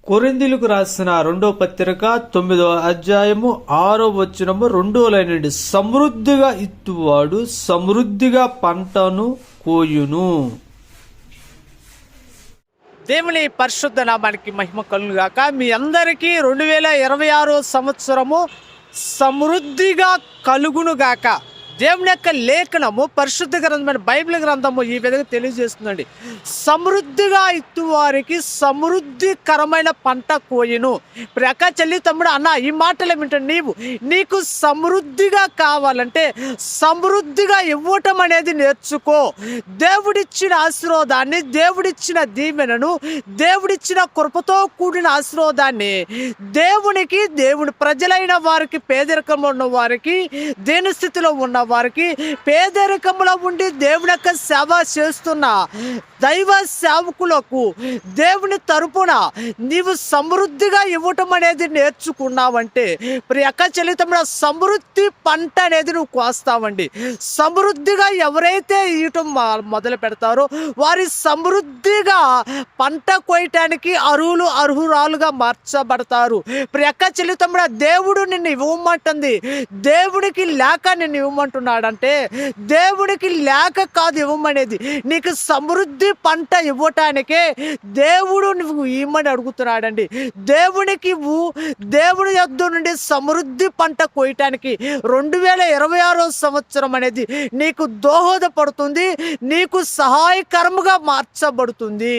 కొరింథీయులకు రాసిన 2వ పత్రిక 9వ అధ్యాయము 6వ వచనము 2వ లైన్ నుండి, సమృద్ధిగా ఇత్తువాడు సమృద్ధిగా పంటను కోయును. దేవుని పరిశుద్ధ నామానికి మహిమ కలుగును గాక. మీ అందరికీ 2026 సంవత్సరము సమృద్ధిగా కలుగును గాక. దేవుని యొక్క లేఖనము, పరిశుద్ధ గ్రంథమైన బైబిల్ గ్రంథము ఈ విధంగా తెలియజేస్తుందండి. సమృద్ధిగా ఇత్తువారికి సమృద్ధికరమైన పంట కోయును. ఇప్పుడు అక్క చెల్లి తమ్ముడు అన్న ఈ మాటలు ఏమిటంటే, నీకు సమృద్ధిగా కావాలంటే సమృద్ధిగా ఇవ్వటం అనేది నేర్చుకో. దేవుడిచ్చిన ఆశీర్వాదాన్ని, దేవుడిచ్చిన దీవెనను, దేవుడిచ్చిన కృపతో కూడిన ఆశీర్వాదాన్ని దేవుని ప్రజలైన వారికి, పేదరికంలో ఉన్న వారికి, దేని స్థితిలో ఉన్న వారికి, పేదరికంలో ఉండి దేవుని యొక్క సేవ చేస్తున్న దైవ సేవకులకు దేవుని తరపున నీవు సమృద్ధిగా ఇవ్వటం అనేది నేర్చుకున్నావంటే ప్రియ అక్క చెల్లితమ్ముడ, సమృద్ధి పంట అనేది నువ్వు కోస్తావండి. సమృద్ధిగా ఎవరైతే ఇవ్వటం మొదలు పెడతారో వారి సమృద్ధిగా పంట కోయటానికి అర్హురాలుగా మార్చబడతారు. ప్రియ అక్క చెల్లితమ్ముడ, దేవుడు నిన్ను ఇవ్వమంటుంది. దేవుడికి లేక నిన్ను ఇవ్వమంటున్నాడంటే దేవుడికి లేక కాదు ఇవ్వమనేది, నీకు సమృద్ధి పంట ఇవ్వటానికే దేవుడు నువ్వు ఇవ్వమని అడుగుతున్నాడండి. దేవునికి దేవుడి యొద్ద నుండి సమృద్ధి పంట కోయటానికి 2026 సంవత్సరం అనేది నీకు దోహదపడుతుంది, నీకు సహాయకరముగా మార్చబడుతుంది.